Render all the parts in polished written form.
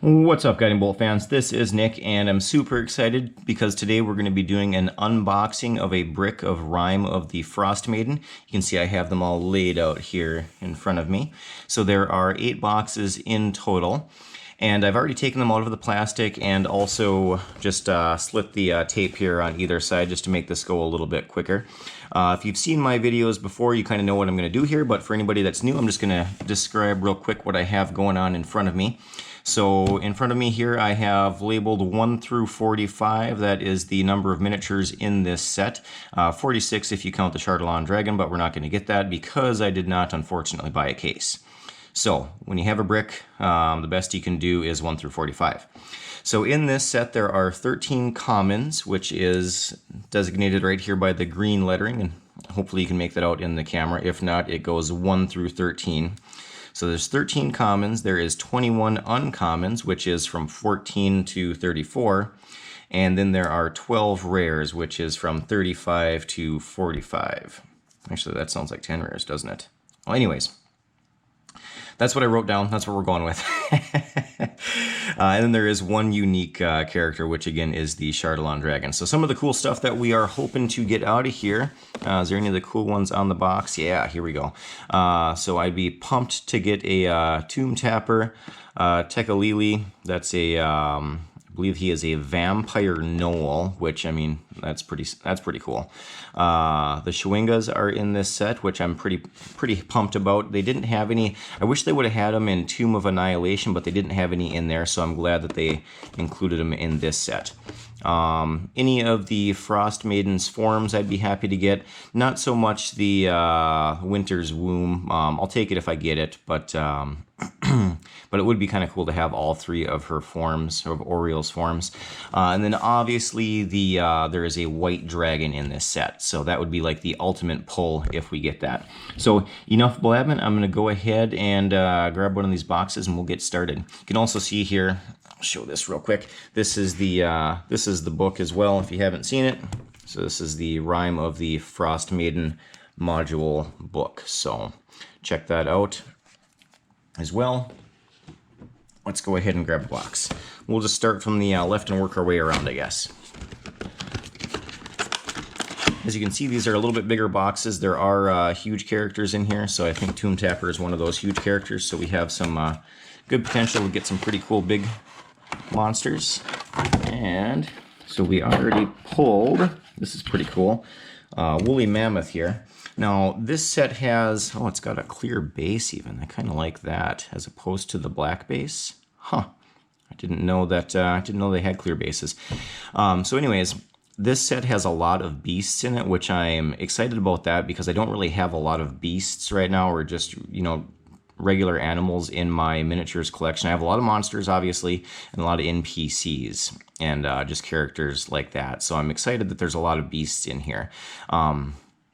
What's up, Guiding Bolt fans? This is Nick, and I'm super excited because today we're going to be doing an unboxing of a brick of Rime of the Frostmaiden. You can see I have them all laid out here in front of me. So there are 8 boxes in total, and I've already taken them out of the plastic and also just slit the tape here on either side just to make this go a little bit quicker. If you've seen my videos before, you kind of know what I'm going to do here, but for anybody that's new, I'm just going to describe real quick what I have going on in front of me. So in front of me here I have labeled 1 through 45. That is the number of miniatures in this set. 46 if you count the Chardalon Dragon, but we're not going to get that because I did not unfortunately buy a case. So when you have a brick, the best you can do is 1 through 45. So in this set there are 13 commons, which is designated right here by the green lettering, and hopefully you can make that out in the camera. If not, it goes 1 through 13. So there's 13 commons, there is 21 uncommons, which is from 14 to 34, and then there are 12 rares, which is from 35 to 45. Actually, that sounds like 10 rares, doesn't it? Well, anyways, that's what I wrote down, that's what we're going with. And then there is one unique character, which again is the Chardalon Dragon. So some of the cool stuff that we are hoping to get out of here. Is there any of the cool ones on the box? Yeah, here we go. So I'd be pumped to get a Tomb Tapper, Tekalili. That's a, I believe he is a Vampire Gnoll, which, I mean, that's pretty cool. The Chwingas are in this set, which I'm pretty pumped about. They didn't have any. I wish they would have had them in Tomb of Annihilation, but they didn't have any in there, so I'm glad that they included them in this set. Any of the Frostmaiden's forms I'd be happy to get. Not so much the Winter's Womb. I'll take it if I get it, but but it would be kind of cool to have all 3 of her forms, of Oriel's forms. And then obviously there is a white dragon in this set, so that would be like the ultimate pull if we get that. So enough blabbing, I'm going to go ahead and grab one of these boxes and we'll get started. You can also see here, I'll show this real quick. This is the book as well if you haven't seen it. So this is the Rime of the Frostmaiden module book. So check that out as well. Let's go ahead and grab a box. We'll just start from the left and work our way around, I guess. As you can see, these are a little bit bigger boxes. There are huge characters in here, so I think Tomb Tapper is one of those huge characters, so we have some good potential to get some pretty cool big monsters. And so we already pulled, this is pretty cool, Woolly Mammoth here. Now this set has, oh, it's got a clear base even. I kind of like that as opposed to the black base. Huh, I didn't know that, I didn't know they had clear bases. So anyways, this set has a lot of beasts in it, which I am excited about that because I don't really have a lot of beasts right now, or just, you know, regular animals in my miniatures collection. I have a lot of monsters, obviously, and a lot of NPCs and just characters like that. So I'm excited that there's a lot of beasts in here.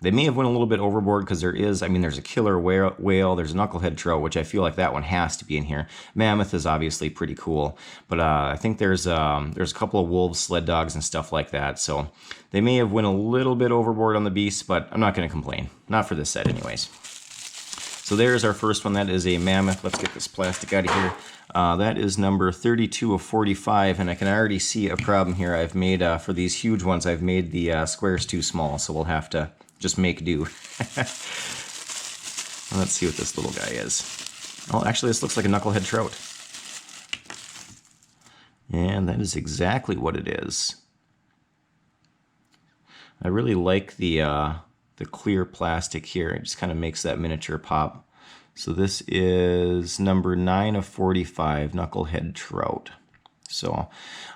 They may have went a little bit overboard because there is, I mean, there's a killer whale, there's a knucklehead trout, which I feel like that one has to be in here. Mammoth is obviously pretty cool, but I think there's a couple of wolves, sled dogs, and stuff like that. So they may have went a little bit overboard on the beasts, but I'm not going to complain. Not for this set anyways. So there's our first one. That is a Mammoth. Let's get this plastic out of here. That is number 32 of 45, and I can already see a problem here. I've made, for these huge ones, I've made the squares too small, so we'll have to just make do. Let's see what this little guy is. Oh, actually, this looks like a knucklehead trout. And that is exactly what it is. I really like the clear plastic here. It just kind of makes that miniature pop. So this is number 9 of 45, knucklehead trout. So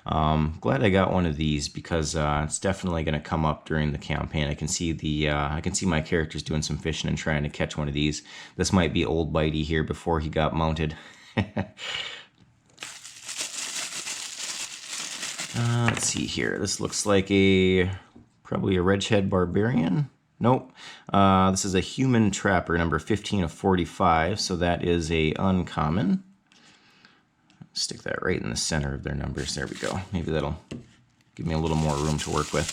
glad I got one of these because it's definitely going to come up during the campaign. I can see my characters doing some fishing and trying to catch one of these. This might be old Bitey here before he got mounted. Let's see here. This looks like probably a Redshed Barbarian. Nope. This is a Human Trapper, number 15 of 45. So that is a uncommon. Stick that right in the center of their numbers. There we go. Maybe that'll give me a little more room to work with.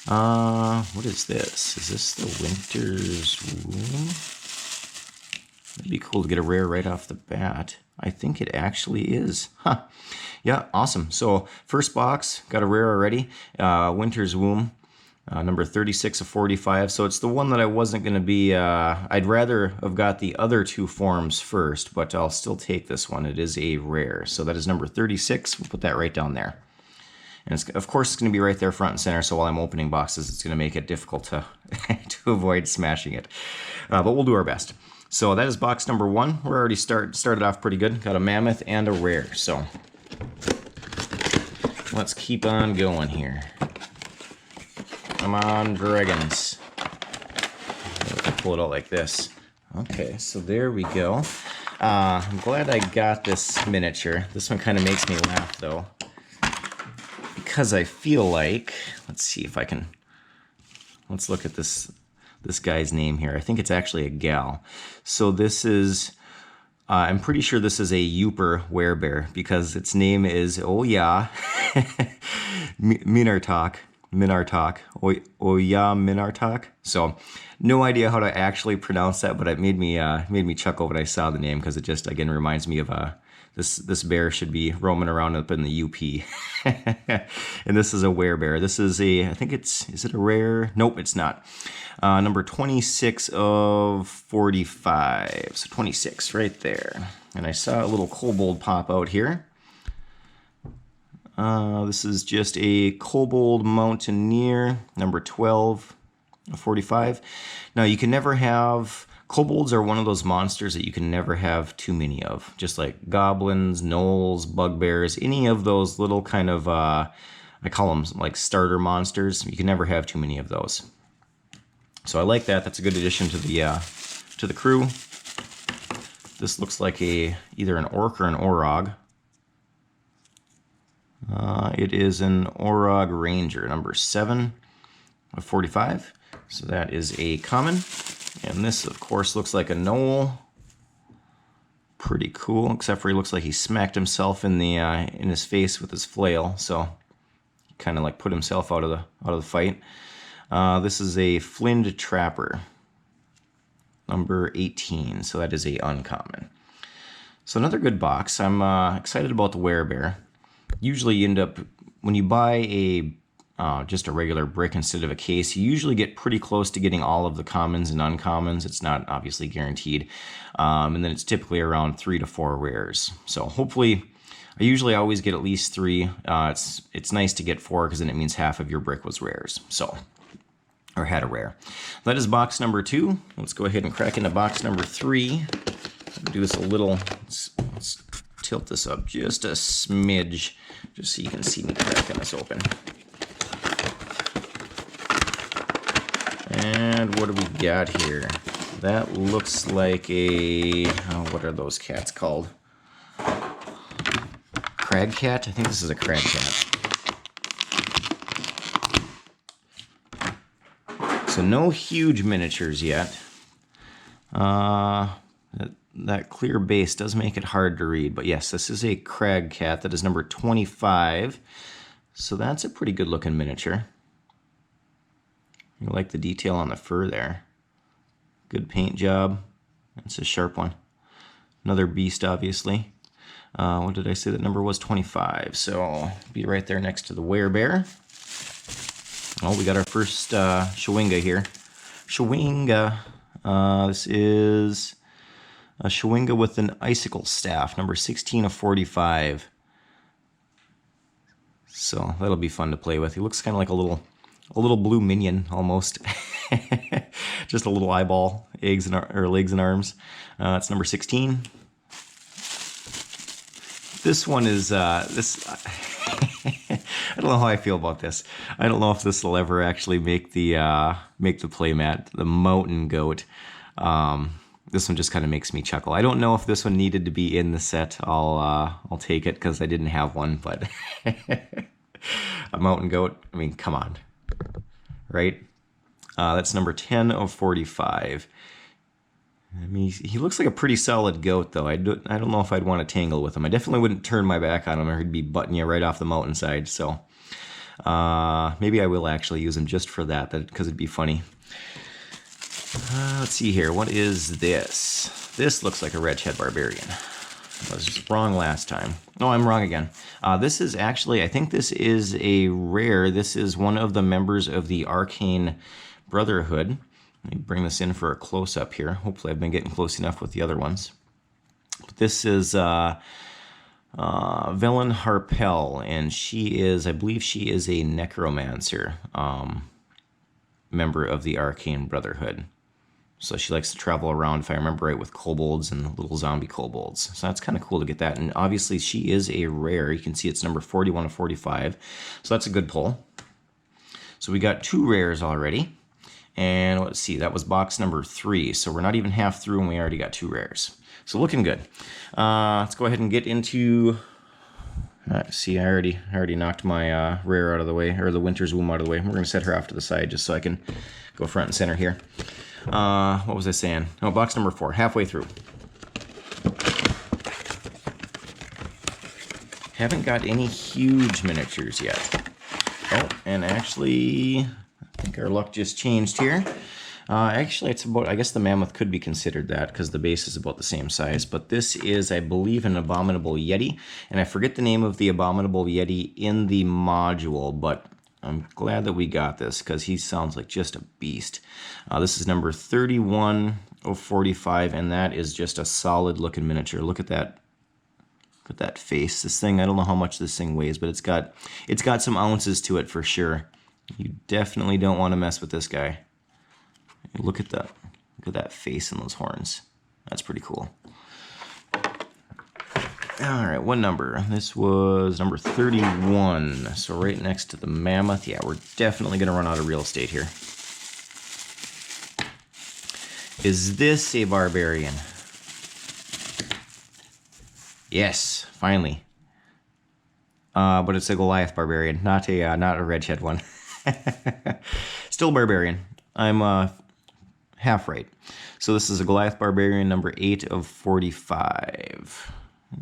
What is this? Is this the Winter's Womb? It'd be cool to get a rare right off the bat. I think it actually is. Huh. Yeah, awesome. So first box, got a rare already. Winter's Womb, number 36 of 45. So it's the one that I wasn't going to be... I'd rather have got the other two forms first, but I'll still take this one. It is a rare. So that is number 36. We'll put that right down there. And it's, of course, it's going to be right there front and center, so while I'm opening boxes, it's going to make it difficult to, to avoid smashing it. But we'll do our best. So that is box number 1. We're already started off pretty good. Got a Mammoth and a rare, so let's keep on going here. Come on, dragons. Pull it out like this. Okay, so there we go. I'm glad I got this miniature. This one kind of makes me laugh, though. Because I feel like, let's see if I can, let's look at this guy's name here. I think it's actually a gal. So this is, I'm pretty sure this is a Yooper werebear because its name is, oh yeah, Minartok. Oya Minartok. So no idea how to actually pronounce that, but it made me chuckle when I saw the name because it just, again, reminds me of this bear should be roaming around up in the UP. And this is a werebear. This is a, I think it's, is it a rare? Nope, it's not. Number 26 of 45. So 26 right there. And I saw a little kobold pop out here. This is just a Kobold Mountaineer, number 12 of 45. Now you can never have... Kobolds are one of those monsters that you can never have too many of. Just like goblins, gnolls, bugbears, any of those little kind of, I call them like starter monsters. You can never have too many of those. So I like that. That's a good addition to the crew. This looks like either an orc or an orog. It is an orog ranger, number 7 of 45. So that is a common. And this, of course, looks like a gnoll. Pretty cool, except for he looks like he smacked himself in his face with his flail. So he kind of like put himself out of the fight. This is a Flind Trapper, number 18. So that is a uncommon. So another good box. I'm excited about the werebear. Usually you end up, when you buy just a regular brick instead of a case, you usually get pretty close to getting all of the commons and uncommons. It's not obviously guaranteed. And then it's typically around 3 to 4 rares. So hopefully, I usually always get at least 3. It's nice to get 4 because then it means half of your brick was rares. So, or had a rare. That is box number 2. Let's go ahead and crack into box number 3. Do this a little, let's tilt this up just a smidge, just so you can see me cracking this open. And what do we got here? That looks like a, what are those cats called? Crag cat? I think this is a crag cat. So no huge miniatures yet. That clear base does make it hard to read. But yes, this is a crag cat. That is number 25. So that's a pretty good looking miniature. You like the detail on the fur there. Good paint job. That's a sharp one. Another beast, obviously. What did I say that number was? 25. So be right there next to the werebear. Oh, we got our first Shawinga here. Shawinga. This is a Shawinga with an icicle staff, number 16 of 45. So that'll be fun to play with. He looks kind of like a little blue minion almost. Just a little eyeball, legs and arms. It's number 16. This one is this. I don't know how I feel about this. I don't know if this will ever actually make the playmat. The mountain goat. This one just kind of makes me chuckle. I don't know if this one needed to be in the set. I'll take it because I didn't have one. But a mountain goat. I mean, come on. Right? That's number 10 of 45. I mean, he looks like a pretty solid goat, though. I don't know if I'd want to tangle with him. I definitely wouldn't turn my back on him, or he'd be butting you right off the mountainside. So maybe I will actually use him just for that, because it'd be funny. Let's see here. What is this? This looks like a Redshed Barbarian. I was wrong last time. No, I'm wrong again. This is actually, I think this is a rare. This is one of the members of the Arcane Brotherhood. Let me bring this in for a close-up here. Hopefully I've been getting close enough with the other ones. But this is Velen Harpel, and she is, I believe she is a necromancer, member of the Arcane Brotherhood. So she likes to travel around, if I remember right, with kobolds and little zombie kobolds. So that's kind of cool to get that. And obviously she is a rare. You can see it's number 41 of 45. So that's a good pull. So we got 2 rares already. And let's see, that was box number 3. So we're not even half through and we already got 2 rares. So looking good. Let's go ahead and get into... see, I already knocked my rare out of the way, or the Winter's Womb out of the way. We're going to set her off to the side just so I can go front and center here. What was I saying? Oh, box number 4, halfway through. Haven't got any huge miniatures yet. Oh, and actually, I think our luck just changed here. Actually, it's about, I guess the Mammoth could be considered that because the base is about the same size. But this is, I believe, an Abominable Yeti. And I forget the name of the Abominable Yeti in the module, but I'm glad that we got this because he sounds like just a beast. This is number 31 of 45, and that is just a solid looking miniature. Look at that. Look at that face. This thing, I don't know how much this thing weighs, but it's got some ounces to it for sure. You definitely don't want to mess with this guy. Look at that face and those horns. That's pretty cool. All right, what number? This was number 31. So right next to the Mammoth. Yeah, we're definitely going to run out of real estate here. Is this a barbarian? Yes, finally. But it's a Goliath Barbarian, not a Redshed one. Still barbarian. I'm half right. So this is a Goliath Barbarian, number 8 of 45.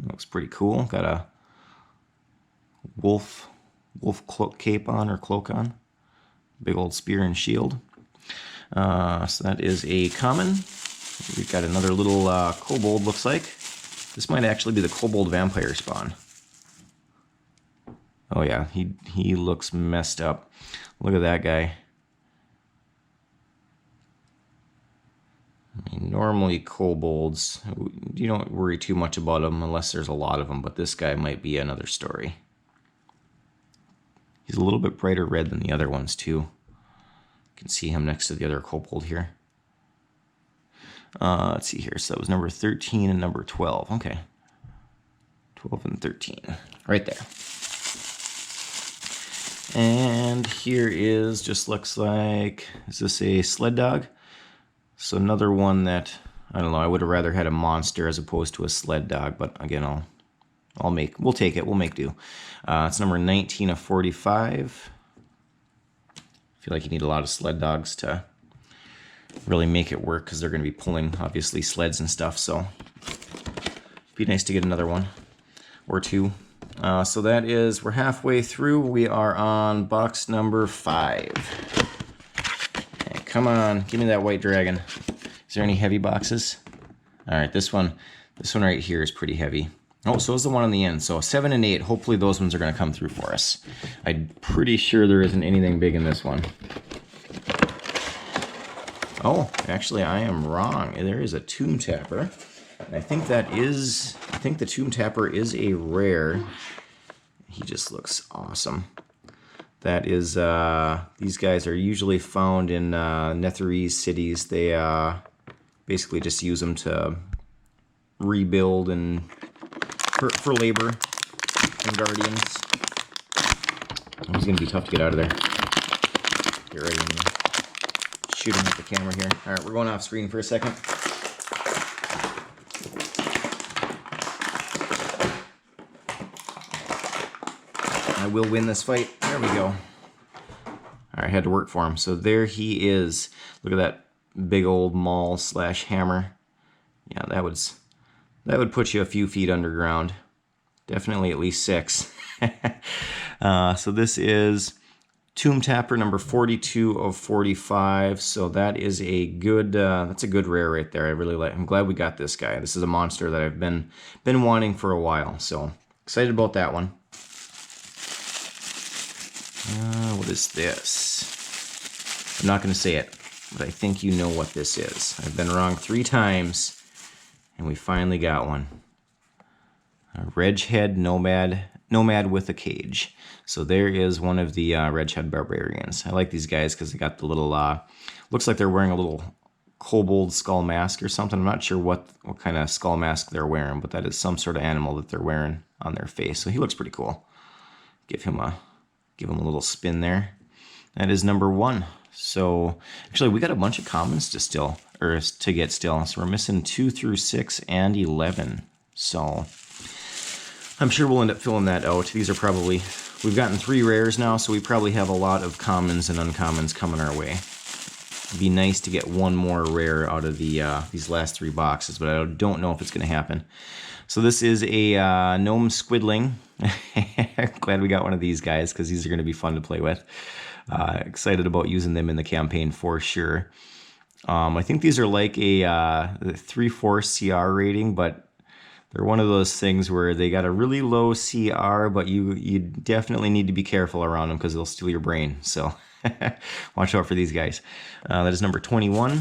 Looks pretty cool. Got a wolf cape on, or cloak on. Big old spear and shield. So that is a common. We've got another little kobold, looks like. This might actually be the kobold vampire spawn. Oh yeah, he looks messed up. Look at that guy. I mean, normally kobolds, you don't worry too much about them unless there's a lot of them, but this guy might be another story. He's a little bit brighter red than the other ones too. You can see him next to the other kobold here. Let's see here, so that was number 13 and number 12. Okay, 12 and 13, right there. And here is, just looks like, is this a Sled Dog? So another one that, I don't know, I would have rather had a monster as opposed to a Sled Dog, but again, we'll take it, we'll make do. It's number 19 of 45. I feel like you need a lot of Sled Dogs to really make it work because they're going to be pulling, obviously, sleds and stuff, so it'd be nice to get another one or 2. So that is, we're halfway through. We are on box number 5. Okay, come on, give me that white dragon. Is there any heavy boxes? All right, this one right here is pretty heavy. Oh, so is the one on the end. So 7 and 8, hopefully those ones are going to come through for us. I'm pretty sure there isn't anything big in this one. Oh, actually I am wrong. There is a Tomb Tapper. I think the Tomb Tapper is a rare. He just looks awesome. That is, these guys are usually found in Netherese cities. They basically just use them to rebuild and for labor and guardians. Oh, he's gonna be tough to get out of there. Get ready and shoot him at the camera here. All right, we're going off screen for a second. I will win this fight. There we go. All right, I had to work for him. So there he is. Look at that big old maul / hammer. Yeah, that would put you a few feet underground. Definitely at least 6. So this is Tomb Tapper number 42 of 45. So that is a good, that's a good rare right there. I really like. I'm glad we got this guy. This is a monster that I've been wanting for a while. So excited about that one. What is this? I'm not going to say it, but I think you know what this is. I've been wrong 3 times, and we finally got one. A Redshed Nomad with a cage. So there is one of the Redshed Barbarians. I like these guys because they got the little, looks like they're wearing a little kobold skull mask or something. I'm not sure what kind of skull mask they're wearing, but that is some sort of animal that they're wearing on their face. So he looks pretty cool. Give him a little spin there. That is number 1. So actually we got a bunch of commons to get still. So we're missing 2 through 6 and 11. So I'm sure we'll end up filling that out. These are probably, we've gotten 3 rares now, so we probably have a lot of commons and uncommons coming our way. It'd be nice to get one more rare out of the these last 3 boxes, but I don't know if it's going to happen. So this is a Gnome Squidling. Glad we got one of these guys, because these are going to be fun to play with. Excited about using them in the campaign for sure. I think these are like a 3/4 CR rating, but they're one of those things where they got a really low CR, but you definitely need to be careful around them because they'll steal your brain. So watch out for these guys. That is number 21.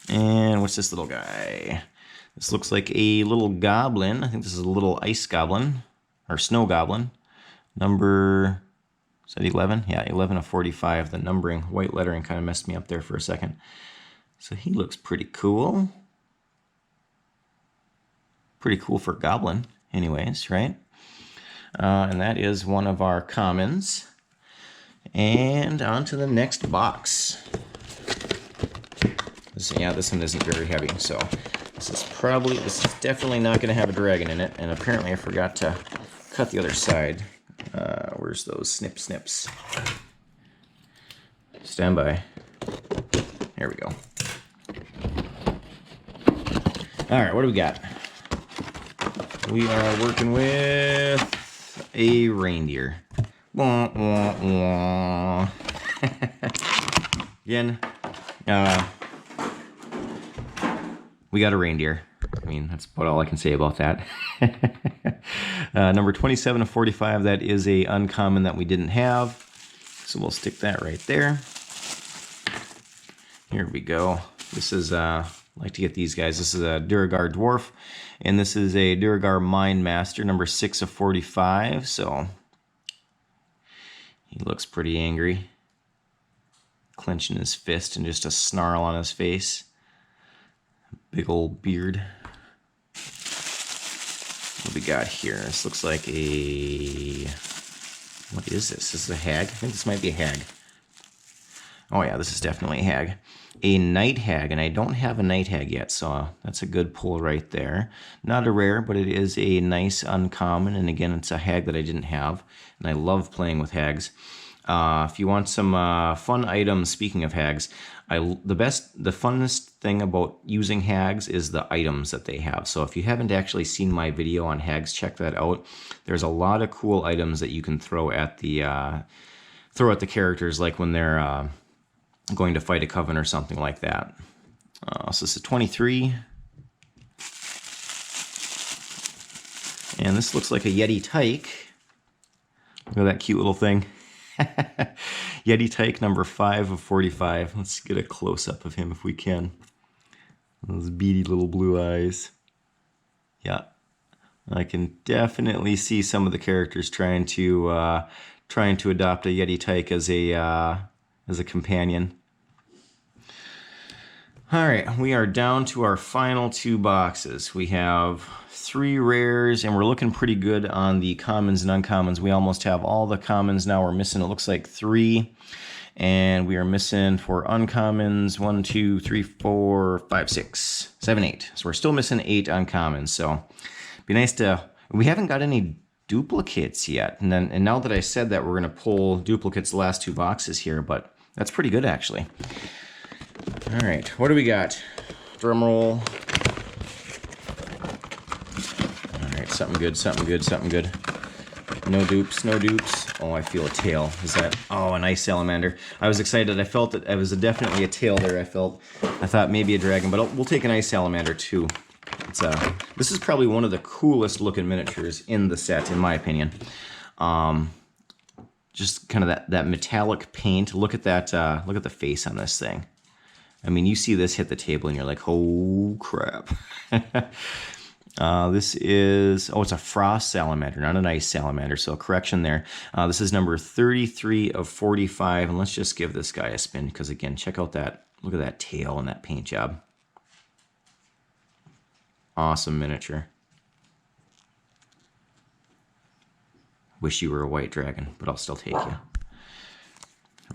And what's this little guy? This looks like a little goblin. I think this is a little ice goblin, or snow goblin. Number, is that 11? Yeah, 11 of 45. The numbering, white lettering kind of messed me up there for a second. So he looks pretty cool. Pretty cool for goblin, anyways, right? And that is one of our commons. And on to the next box. Yeah, this one isn't very heavy, so this is definitely not going to have a dragon in it. And apparently I forgot to cut the other side. Where's those snips? Stand by. There we go. All right, what do we got? We are working with a reindeer. Wah, wah, wah. Again, we got a reindeer. I mean, that's about all I can say about that. Number 27 of 45, that is a uncommon that we didn't have. So we'll stick that right there. Here we go. This is, I like to get these guys. This is a Duragard Dwarf, and this is a Duragard Mind Master, number 6 of 45. So he looks pretty angry, clenching his fist and just a snarl on his face. Big old beard. What do we got here? This looks like a... What is this? This is a hag? I think this might be a hag. Oh yeah, this is definitely a hag. A night hag, and I don't have a night hag yet, so that's a good pull right there. Not a rare, but it is a nice uncommon, and again, it's a hag that I didn't have, and I love playing with hags. If you want some fun items, speaking of hags, the funnest thing about using hags is the items that they have. So if you haven't actually seen my video on hags, check that out. There's a lot of cool items that you can throw at the characters, like when they're going to fight a coven or something like that. So this is 23. And this looks like a Yeti tyke. Look at that cute little thing. Yeti tyke number 5 of 45. Let's get a close-up of him if we can. Those beady little blue eyes. Yeah. I can definitely see some of the characters trying to adopt a Yeti tyke as a companion. All right, we are down to our final 2 boxes. We have 3 rares, and we're looking pretty good on the commons and uncommons. We almost have all the commons now. We're missing, it looks like 3, and we are missing for uncommons 1, 2, 3, 4, 5, 6, 7, 8. So we're still missing 8 uncommons. So it'd be nice to. We haven't got any duplicates yet, and now that I said that, we're gonna pull duplicates the last 2 boxes here, but that's pretty good actually. All right, what do we got? Drum roll. All right, something good, something good, something good. No dupes, no dupes. Oh, I feel a tail. Is that... Oh, an ice salamander. I was excited. I felt that it was definitely a tail there. I thought maybe a dragon, but we'll take an ice salamander too. It's this is probably one of the coolest looking miniatures in the set, in my opinion. Just kind of that metallic paint. Look at that. Look at the face on this thing. I mean, you see this hit the table and you're like, oh crap. This is, oh, it's a frost salamander, not an ice salamander, so a correction there. This is number 33 of 45, and let's just give this guy a spin, because again, check out that, look at that tail and that paint job. Awesome miniature. Wish you were a white dragon, but I'll still take you.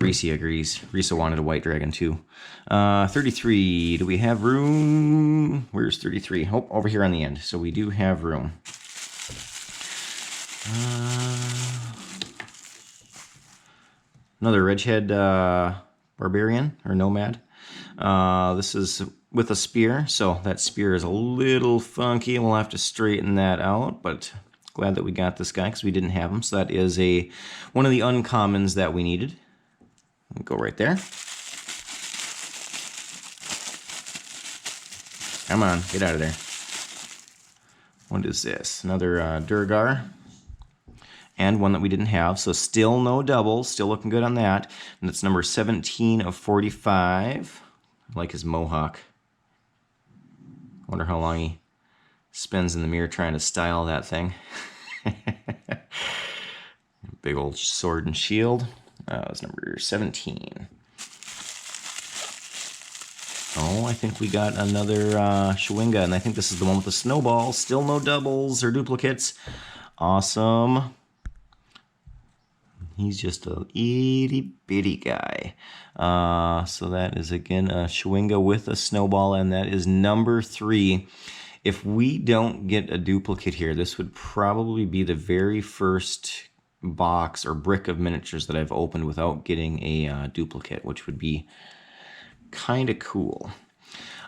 Reese agrees. Reese wanted a white dragon too. 33. Do we have room? Where's 33? Oh, over here on the end. So we do have room. Another Redshed Barbarian or Nomad. This is with a spear, so that spear is a little funky. We'll have to straighten that out, but glad that we got this guy because we didn't have him. So that is one of the uncommons that we needed. Go right there. Come on, get out of there. What is this? Another Duragard. And one that we didn't have, so still no doubles. Still looking good on that. And it's number 17 of 45. I like his mohawk. Wonder how long he spends in the mirror trying to style that thing. Big old sword and shield. That was number 17. Oh, I think we got another Shawinga, and I think this is the one with the snowball. Still no doubles or duplicates. Awesome. He's just a itty bitty guy. So that is again a Shawinga with a snowball, and that is number 3. If we don't get a duplicate here, this would probably be the very first box or brick of miniatures that I've opened without getting a duplicate, which would be kind of cool.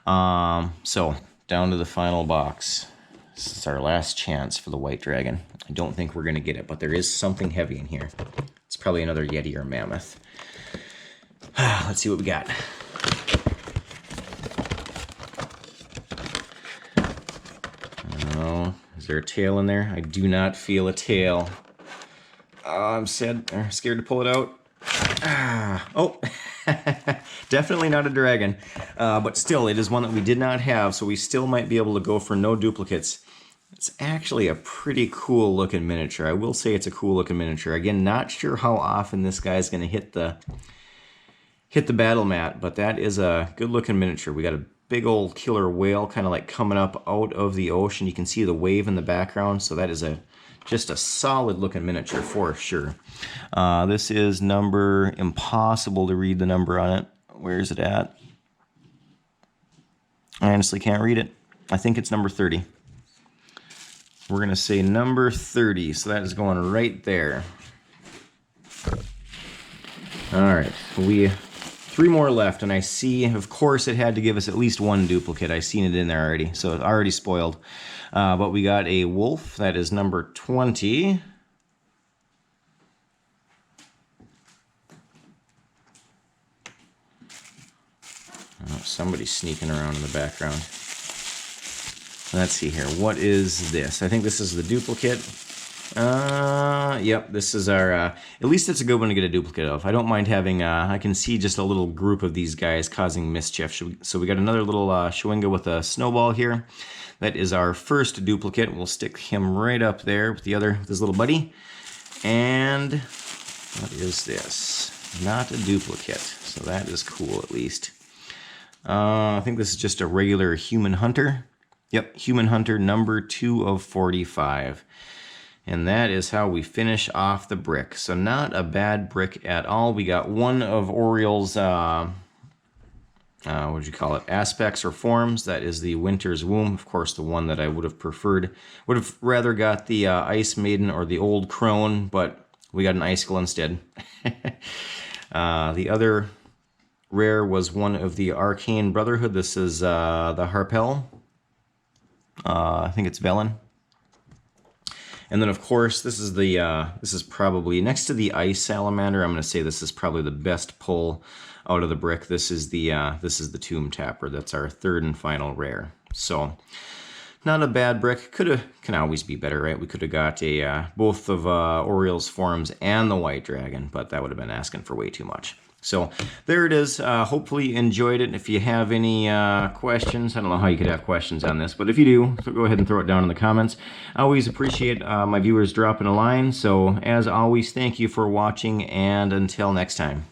So down to the final box. This is our last chance for the white dragon. I don't think we're going to get it, but there is something heavy in here. It's probably another Yeti or Mammoth. Let's see what we got. Oh, is there a tail in there? I do not feel a tail. I'm scared to pull it out. Oh, definitely not a dragon, but still, it is one that we did not have, so we still might be able to go for no duplicates. It's actually a pretty cool looking miniature. I will say it's a cool looking miniature. Again, not sure how often this guy's going to hit the battle mat, but that is a good looking miniature. We got a big old killer whale kind of like coming up out of the ocean. You can see the wave in the background, so that is just a solid looking miniature for sure. This is number, impossible to read the number on it. Where is it at? I honestly can't read it. I think it's number 30. We're going to say number 30, so that is going right there. All right, 3 more left, and I see, of course, it had to give us at least one duplicate. I've seen it in there already, so it's already spoiled. But we got a wolf, that is number 20. Oh, somebody's sneaking around in the background. Let's see here. What is this? I think this is the duplicate. Yep, this is our, at least it's a good one to get a duplicate of. I don't mind having, I can see just a little group of these guys causing mischief. So we got another little Shawinga with a snowball here. That is our first duplicate. We'll stick him right up there with with his little buddy. And what is this? Not a duplicate, so that is cool at least. I think this is just a regular human hunter. Yep, human hunter number 2 of 45. And that is how we finish off the brick. So not a bad brick at all. We got one of Oriel's, what would you call it, aspects or forms. That is the Winter's Womb. Of course, the one that I would have preferred. Would have rather got the Ice Maiden or the Old Crone, but we got an Icicle instead. The other rare was one of the Arcane Brotherhood. This is the Harpel. I think it's Velen. And then of course this is the this is probably next to the ice salamander. I'm going to say this is probably the best pull out of the brick. This is the Tomb Tapper. That's our third and final rare. So not a bad brick. Can always be better, right? We could have got a both of Oriel's forms and the White Dragon, but that would have been asking for way too much. So there it is. Hopefully you enjoyed it. If you have any questions, I don't know how you could have questions on this, but if you do, so go ahead and throw it down in the comments. I always appreciate my viewers dropping a line. So as always, thank you for watching, and until next time.